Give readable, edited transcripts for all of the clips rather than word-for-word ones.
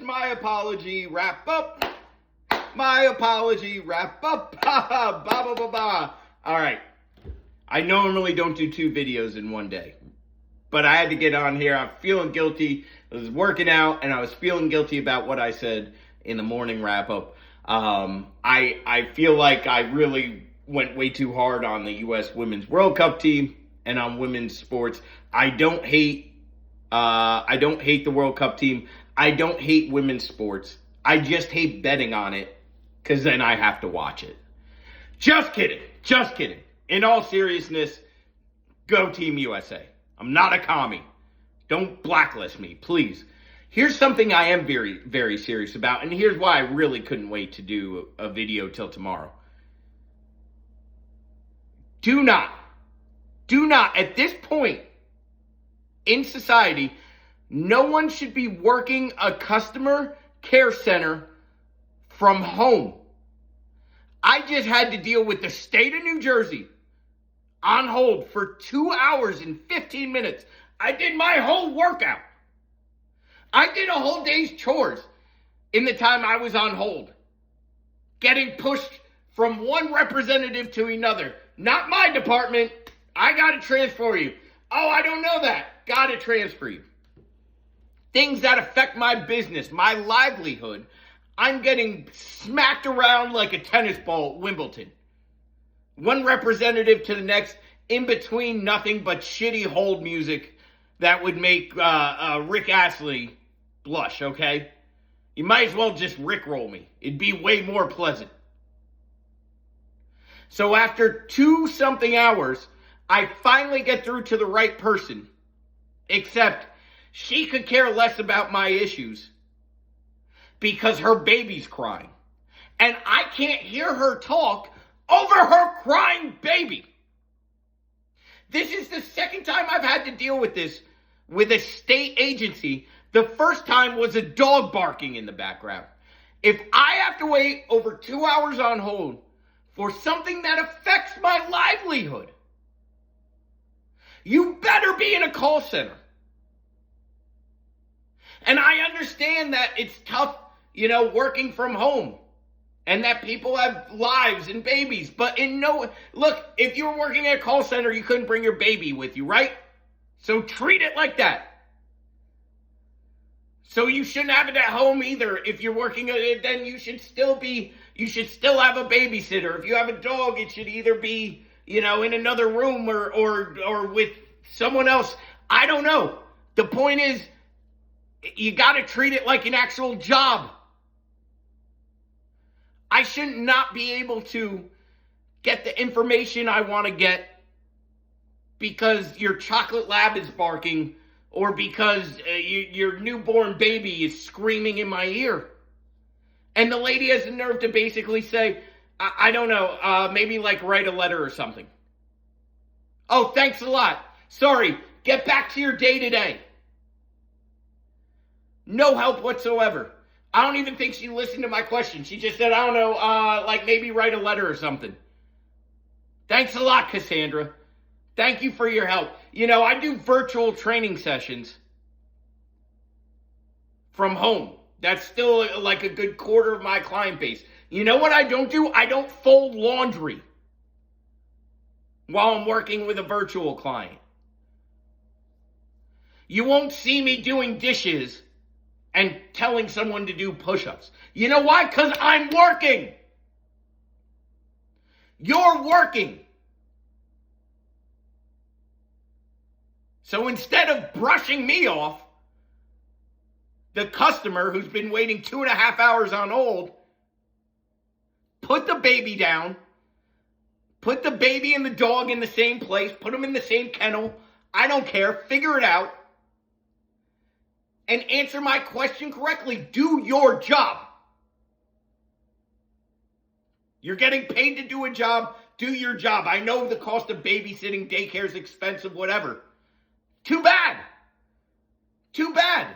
my apology, wrap up. My apology, wrap up. Ba ba ba ba. All right. I normally don't do 2 videos in one day, but I had to get on here. I'm feeling guilty. I was working out, and I was feeling guilty about what I said in the morning wrap up. I feel like I really went way too hard on the U.S. Women's World Cup team and on women's sports. I don't hate the World Cup team. I don't hate women's sports. I just hate betting on it because then I have to watch it. Just kidding. Just kidding. In all seriousness, go Team USA. I'm not a commie. Don't blacklist me, please. Here's something I am very, very serious about, and here's why I really couldn't wait to do a video till tomorrow. Do not, at this point in society, no one should be working a customer care center from home. I just had to deal with the state of New Jersey on hold for 2 hours and 15 minutes. I did my whole workout. I did a whole day's chores in the time I was on hold, getting pushed from one representative to another. Not my department. I got to transfer you. Oh, I don't know that. Got to transfer you. Things that affect my business, my livelihood, I'm getting smacked around like a tennis ball at Wimbledon. One representative to the next, in between nothing but shitty hold music that would make Rick Astley blush, okay? You might as well just Rickroll me. It'd be way more pleasant. So after 2-something hours, I finally get through to the right person. Except she could care less about my issues because her baby's crying. And I can't hear her talk over her crying baby. This is the second time I've had to deal with this with a state agency. The first time was a dog barking in the background. If I have to wait over 2 hours on hold for something that affects my livelihood, you better be in a call center. And I understand that it's tough, working from home. And that people have lives and babies. But look, if you were working at a call center, you couldn't bring your baby with you, right? So treat it like that. So you shouldn't have it at home either. If you're working at it, then you should still have a babysitter. If you have a dog, it should either be, in another room or with someone else. I don't know. The point is, you got to treat it like an actual job. I should not be able to get the information I want to get because your chocolate lab is barking or because your newborn baby is screaming in my ear. And the lady has the nerve to basically say, I don't know, maybe write a letter or something. Oh, thanks a lot. Sorry, get back to your day today. No help whatsoever. I don't even think she listened to my question. She just said, I don't know, maybe write a letter or something. Thanks a lot, Cassandra. Thank you for your help. I do virtual training sessions from home. That's still a good quarter of my client base. You know what I don't do? I don't fold laundry while I'm working with a virtual client. You won't see me doing dishes and telling someone to do push-ups. You know why? Because I'm working. You're working. So instead of brushing me off, the customer who's been waiting 2.5 hours on hold, put the baby down, put the baby and the dog in the same place, put them in the same kennel, I don't care, figure it out, and answer my question correctly. Do your job. You're getting paid to do a job. Do your job. I know the cost of babysitting, daycare is expensive, whatever. Too bad. Too bad.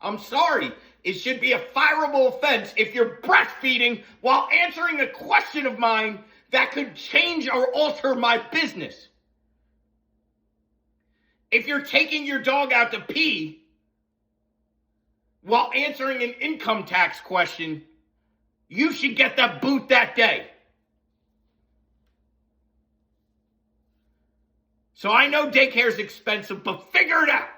I'm sorry. It should be a fireable offense if you're breastfeeding while answering a question of mine that could change or alter my business. If you're taking your dog out to pee while answering an income tax question, you should get that boot that day. So I know daycare is expensive, but figure it out.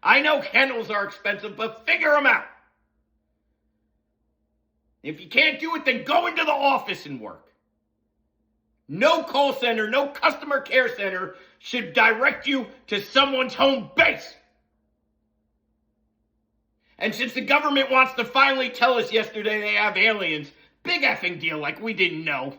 I know kennels are expensive, but figure them out. If you can't do it, then go into the office and work. No call center, no customer care center should direct you to someone's home base. And since the government wants to finally tell us yesterday they have aliens, big effing deal, like we didn't know.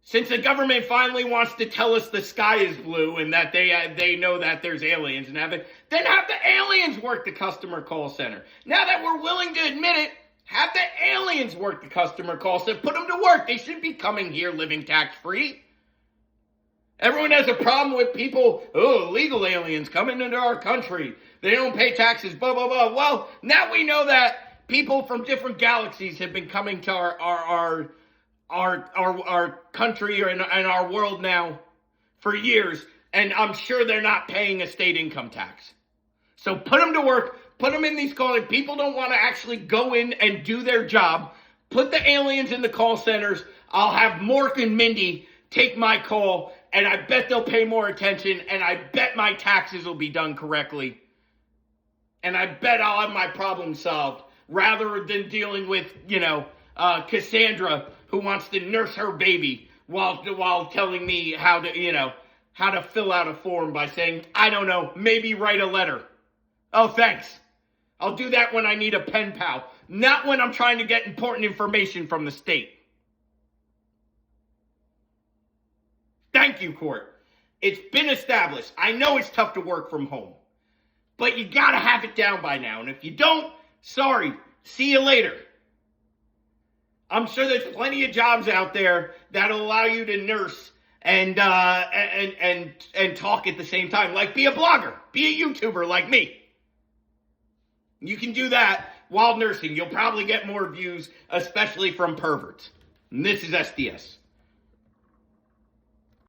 Since the government finally wants to tell us the sky is blue and that they know that there's aliens and have it, then have the aliens work the customer call center. Now that we're willing to admit it, have the aliens work the customer call center. Put them to work. They should be coming here living tax-free. Everyone has a problem with people, illegal aliens coming into our country. They don't pay taxes, blah, blah, blah. Well, now we know that people from different galaxies have been coming to our country and our world now for years, and I'm sure they're not paying a state income tax. So put them to work, put them in these calls. If people don't want to actually go in and do their job, put the aliens in the call centers. I'll have Mork and Mindy take my call, and I bet they'll pay more attention, and I bet my taxes will be done correctly, and I bet I'll have my problem solved, rather than dealing with, Cassandra, who wants to nurse her baby while telling me how to fill out a form by saying, I don't know, maybe write a letter. Oh, thanks. I'll do that when I need a pen pal, not when I'm trying to get important information from the state. Thank you, court. It's been established. I know it's tough to work from home, but you gotta have it down by now. And if you don't, sorry, see you later. I'm sure there's plenty of jobs out there that'll allow you to nurse and talk at the same time. Like be a blogger, be a YouTuber like me. You can do that while nursing. You'll probably get more views, especially from perverts. And this is SDS.